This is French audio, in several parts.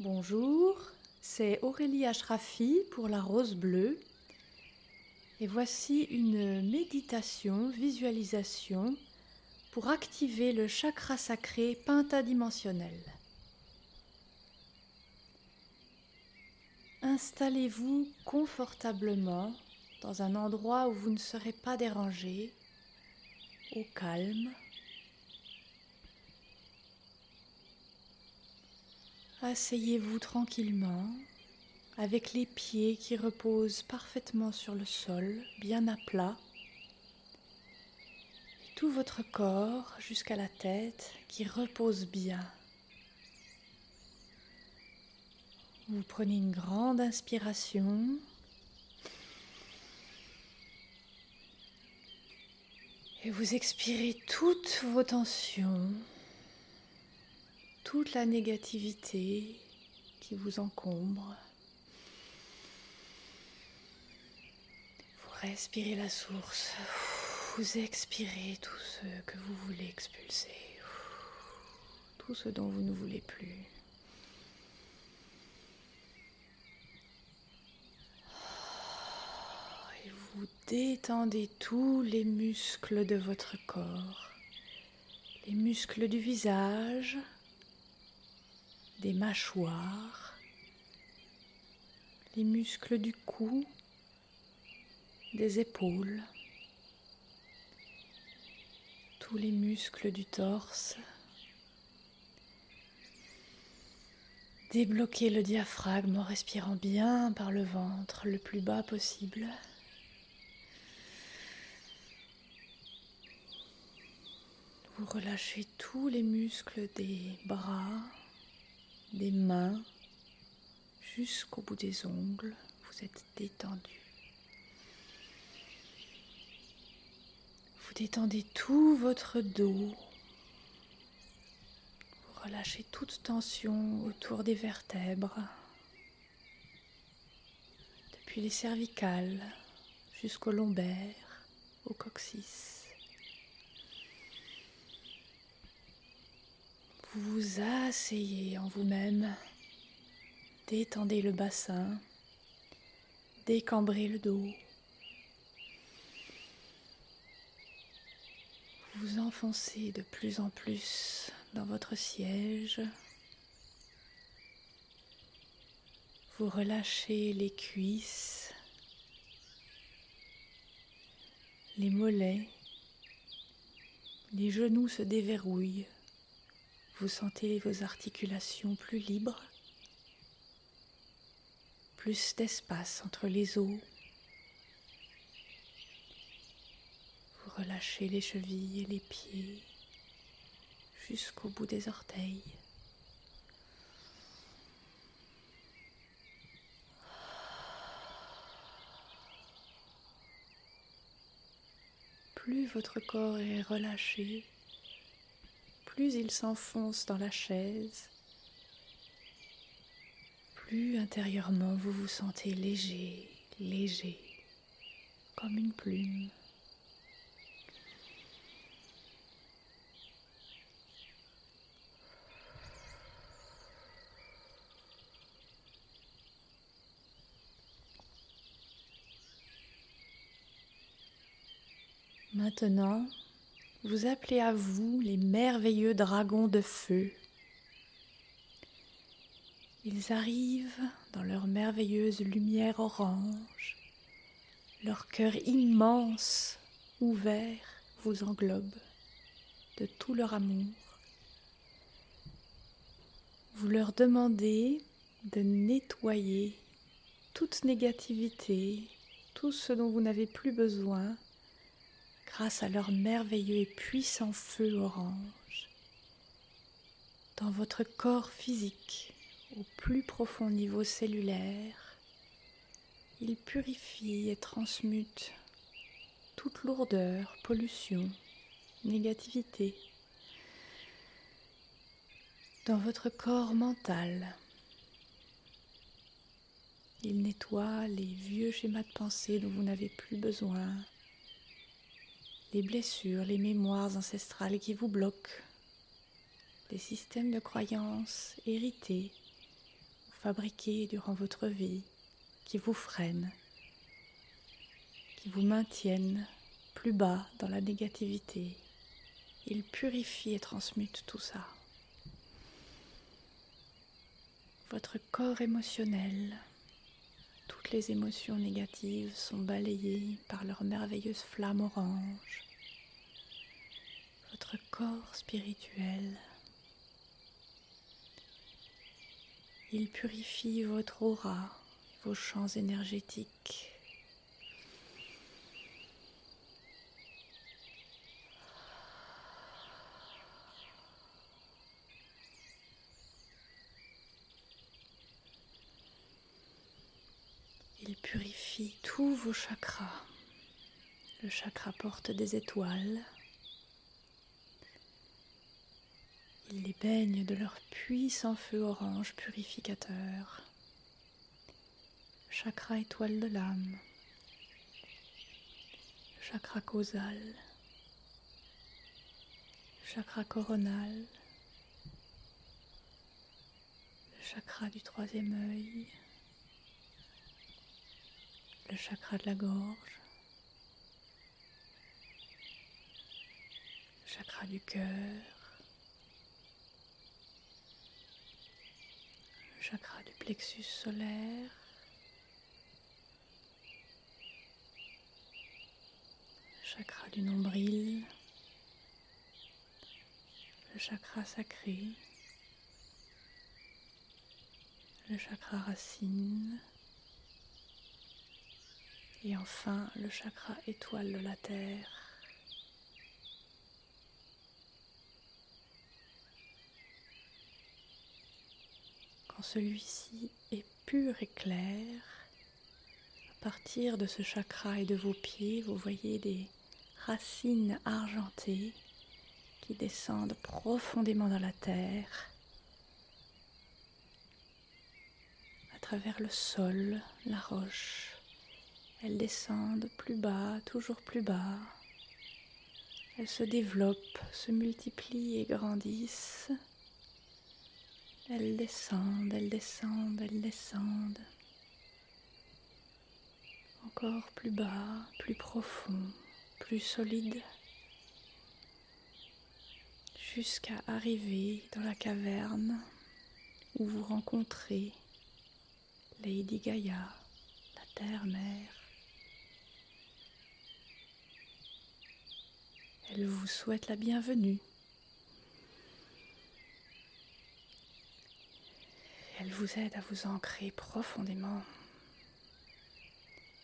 Bonjour, c'est Aurélie Ashrafi pour la rose bleue et voici une méditation, visualisation pour activer le chakra sacré pentadimensionnel. Installez-vous confortablement dans un endroit où vous ne serez pas dérangé, au calme. Asseyez-vous tranquillement avec les pieds qui reposent parfaitement sur le sol, bien à plat, et tout votre corps jusqu'à la tête qui repose bien. Vous prenez une grande inspiration et vous expirez toutes vos tensions, toute la négativité qui vous encombre. Vous respirez la source, vous expirez tout ce que vous voulez expulser, tout ce dont vous ne voulez plus. Et vous détendez tous les muscles de votre corps, les muscles du visage, des mâchoires, les muscles du cou, des épaules, tous les muscles du torse. Débloquez le diaphragme en respirant bien par le ventre le plus bas possible. Vous relâchez tous les muscles des bras, des mains, jusqu'au bout des ongles. Vous êtes détendu. Vous détendez tout votre dos. Vous relâchez toute tension autour des vertèbres, depuis les cervicales jusqu'au lombaire, au coccyx. Vous vous asseyez en vous-même, détendez le bassin, décambrez le dos. Vous vous enfoncez de plus en plus dans votre siège. Vous relâchez les cuisses, les mollets, les genoux se déverrouillent. Vous sentez vos articulations plus libres, plus d'espace entre les os. Vous relâchez les chevilles et les pieds jusqu'au bout des orteils. Plus votre corps est relâché, plus il s'enfonce dans la chaise, plus intérieurement vous vous sentez léger, léger, comme une plume. Maintenant, vous appelez à vous les merveilleux dragons de feu. Ils arrivent dans leur merveilleuse lumière orange. Leur cœur immense, ouvert, vous englobe de tout leur amour. Vous leur demandez de nettoyer toute négativité, tout ce dont vous n'avez plus besoin, grâce à leur merveilleux et puissant feu orange. Dans votre corps physique, au plus profond niveau cellulaire, il purifie et transmute toute lourdeur, pollution, négativité. Dans votre corps mental, il nettoie les vieux schémas de pensée dont vous n'avez plus besoin, les blessures, les mémoires ancestrales qui vous bloquent, les systèmes de croyances hérités fabriquez durant votre vie, qui vous freinent, qui vous maintiennent plus bas dans la négativité. Il purifie et transmute tout ça. Votre corps émotionnel, toutes les émotions négatives sont balayées par leur merveilleuse flamme orange. Votre corps spirituel, il purifie votre aura, vos champs énergétiques. Il purifie tous vos chakras. Le chakra porte des étoiles. Il les baigne de leur puissant feu orange purificateur. Le chakra étoile de l'âme. Le chakra causal. Le chakra coronal. Le chakra du troisième œil. Le chakra de la gorge, le chakra du cœur, le chakra du plexus solaire, le chakra du nombril, le chakra sacré, le chakra racine, et enfin le chakra étoile de la terre. Quand celui-ci est pur et clair, à partir de ce chakra et de vos pieds, vous voyez des racines argentées qui descendent profondément dans la terre, à travers le sol, la roche. Elles descendent plus bas, toujours plus bas. Elles se développent, se multiplient et grandissent. Elles descendent, elles descendent, elles descendent. Encore plus bas, plus profond, plus solide. Jusqu'à arriver dans la caverne où vous rencontrez Lady Gaïa, la terre-mère. Elle vous souhaite la bienvenue. Elle vous aide à vous ancrer profondément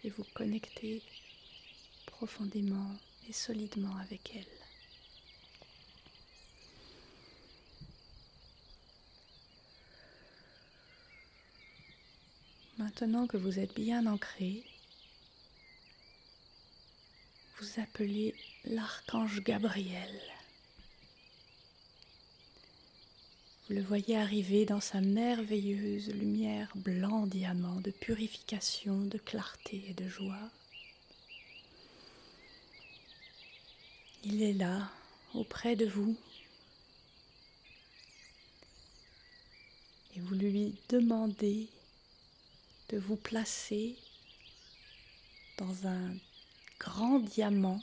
et vous connecter profondément et solidement avec elle. Maintenant que vous êtes bien ancré, vous appelez l'archange Gabriel. Vous le voyez arriver dans sa merveilleuse lumière blanc diamant de purification, de clarté et de joie. Il est là, auprès de vous, et vous lui demandez de vous placer dans un grand diamant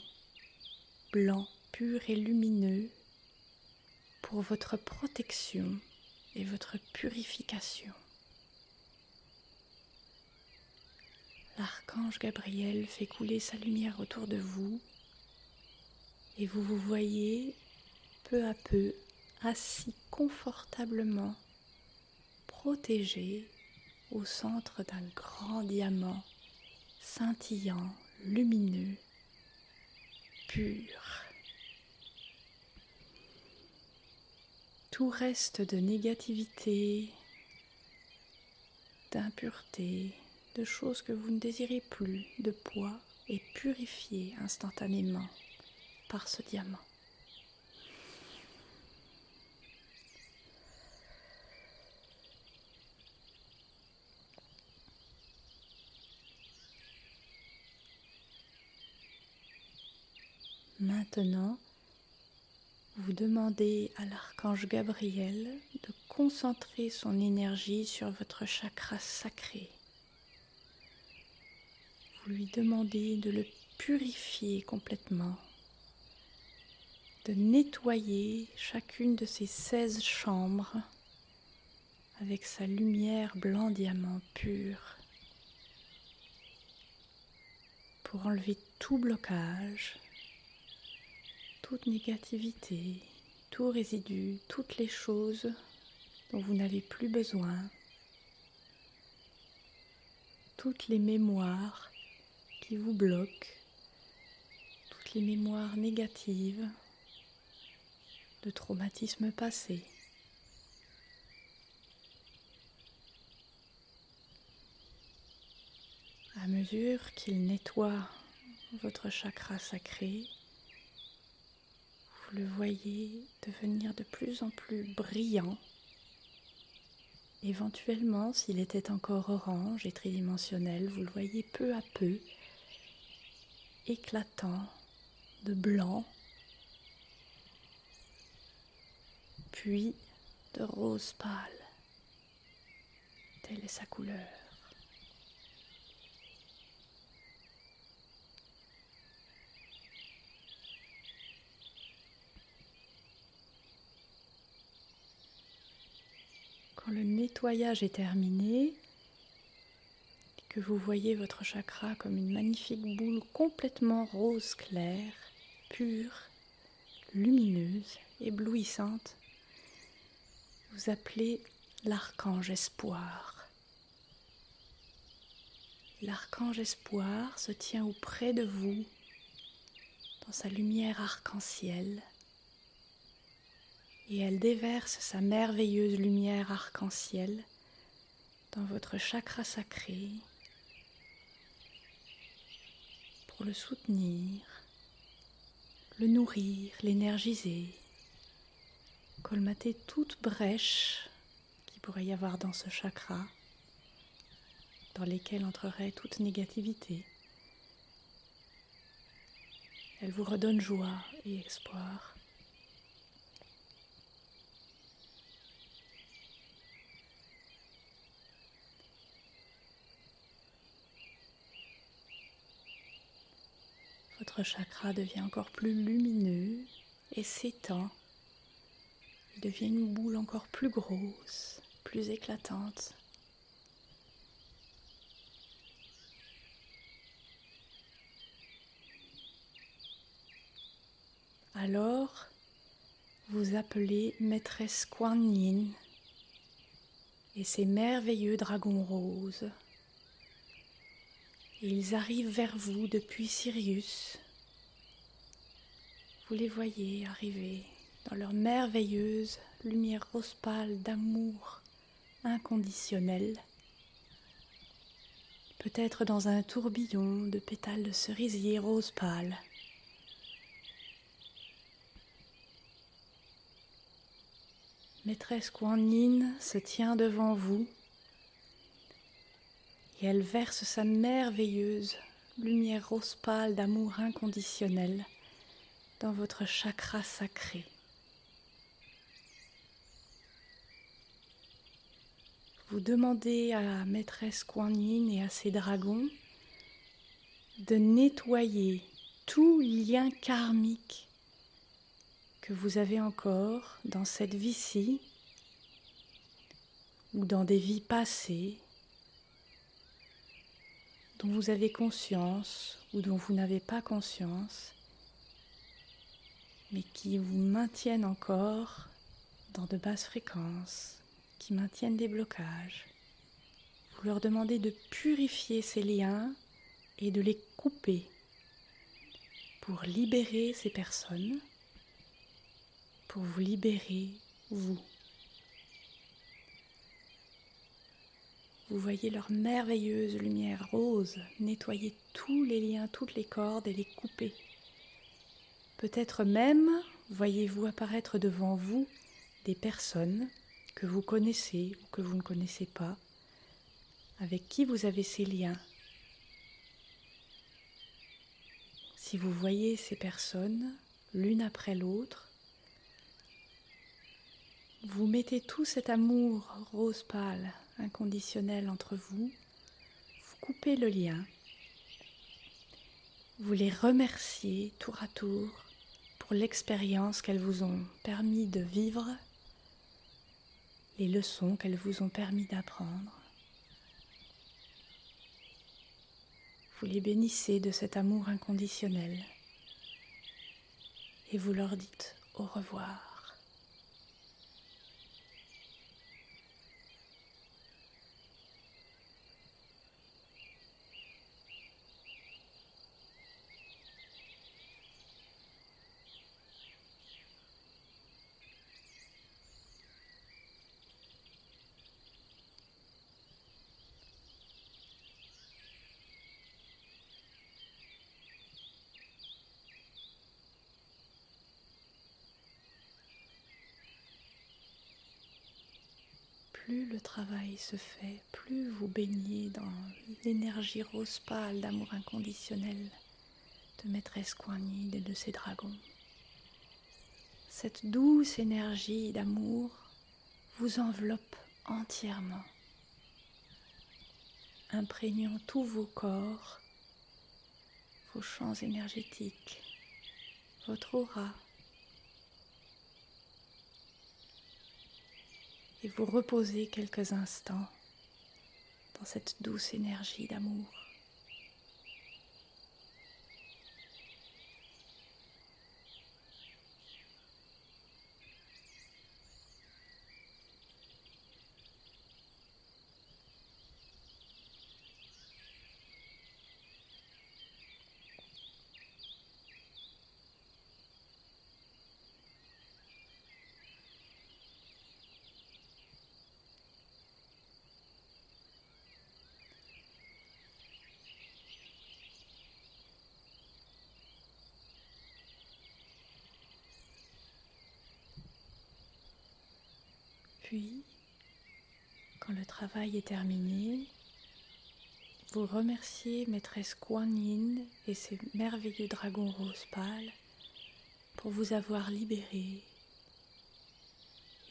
blanc, pur et lumineux pour votre protection et votre purification. L'archange Gabriel fait couler sa lumière autour de vous et vous vous voyez peu à peu assis confortablement, protégé au centre d'un grand diamant scintillant, lumineux, pur. Tout reste de négativité, d'impureté, de choses que vous ne désirez plus, de poids, est purifié instantanément par ce diamant. Maintenant, vous vous demandez à l'archange Gabriel de concentrer son énergie sur votre chakra sacré. Vous lui demandez de le purifier complètement, de nettoyer chacune de ces 16 chambres avec sa lumière blanc diamant pure pour enlever tout blocage, toute négativité, tout résidu, toutes les choses dont vous n'avez plus besoin, toutes les mémoires qui vous bloquent, toutes les mémoires négatives de traumatismes passés. À mesure qu'il nettoie votre chakra sacré, vous le voyez devenir de plus en plus brillant. Éventuellement, s'il était encore orange et tridimensionnel, vous le voyez peu à peu éclatant de blanc, puis de rose pâle. Telle est sa couleur. Quand le nettoyage est terminé, que vous voyez votre chakra comme une magnifique boule complètement rose claire, pure, lumineuse, éblouissante, vous appelez l'archange espoir. L'archange espoir se tient auprès de vous dans sa lumière arc-en-ciel et elle déverse sa merveilleuse lumière arc-en-ciel dans votre chakra sacré pour le soutenir, le nourrir, l'énergiser, colmater toute brèche qu'il pourrait y avoir dans ce chakra, dans lesquelles entrerait toute négativité. Elle vous redonne joie et espoir. Votre chakra devient encore plus lumineux et s'étend. Il devient une boule encore plus grosse, plus éclatante. Alors, vous appelez maîtresse Kuan Yin et ses merveilleux dragons roses. Et ils arrivent vers vous depuis Sirius. Vous les voyez arriver dans leur merveilleuse lumière rose pâle d'amour inconditionnel. Peut-être dans un tourbillon de pétales de cerisier rose pâle. Maîtresse Kuan Yin se tient devant vous et elle verse sa merveilleuse lumière rose pâle d'amour inconditionnel dans votre chakra sacré. Vous demandez à Maîtresse Kuan Yin et à ses dragons de nettoyer tout lien karmique que vous avez encore dans cette vie-ci ou dans des vies passées dont vous avez conscience ou dont vous n'avez pas conscience, mais qui vous maintiennent encore dans de basses fréquences, qui maintiennent des blocages. Vous leur demandez de purifier ces liens et de les couper pour libérer ces personnes, pour vous libérer vous. Vous voyez leur merveilleuse lumière rose nettoyer tous les liens, toutes les cordes et les couper. Peut-être même voyez-vous apparaître devant vous des personnes que vous connaissez ou que vous ne connaissez pas, avec qui vous avez ces liens. Si vous voyez ces personnes l'une après l'autre, Vous mettez tout cet amour rose pâle, inconditionnel entre vous. Vous coupez le lien. Vous les remerciez tour à tour pour l'expérience qu'elles vous ont permis de vivre, les leçons qu'elles vous ont permis d'apprendre. Vous les bénissez de cet amour inconditionnel et vous leur dites au revoir. Plus le travail se fait, plus vous baignez dans l'énergie rose pâle d'amour inconditionnel de maîtresse Kuan Yin et de ses dragons. Cette douce énergie d'amour vous enveloppe entièrement, imprégnant tous vos corps, vos champs énergétiques, votre aura. Et vous reposez quelques instants dans cette douce énergie d'amour. Puis, quand le travail est terminé, vous remerciez maîtresse Kuan Yin et ses merveilleux dragons roses pâles pour vous avoir libéré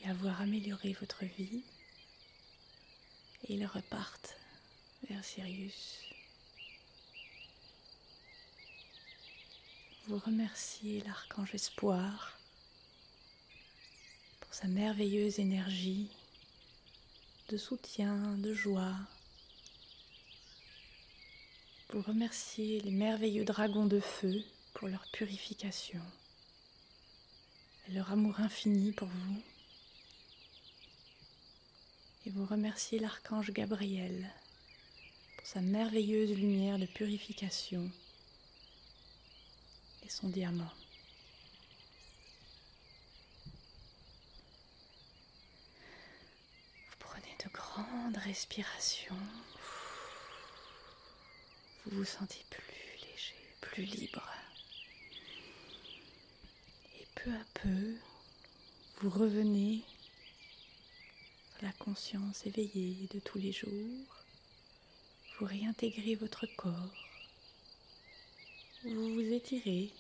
et avoir amélioré votre vie. Et ils repartent vers Sirius. Vous remerciez l'archange Espoir pour sa merveilleuse énergie de soutien, de joie. Vous remerciez les merveilleux dragons de feu pour leur purification et leur amour infini pour vous. Et vous remerciez l'archange Gabriel pour sa merveilleuse lumière de purification et son diamant. Vous prenez de grandes respirations. Vous vous sentez plus léger, plus libre. Et peu à peu, vous revenez à la conscience éveillée de tous les jours. Vous réintégrez votre corps. Vous vous étirez.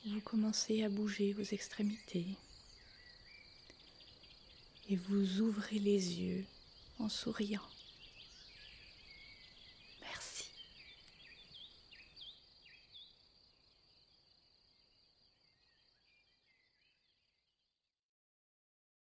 Vous commencez à bouger vos extrémités. Et vous ouvrez les yeux en souriant.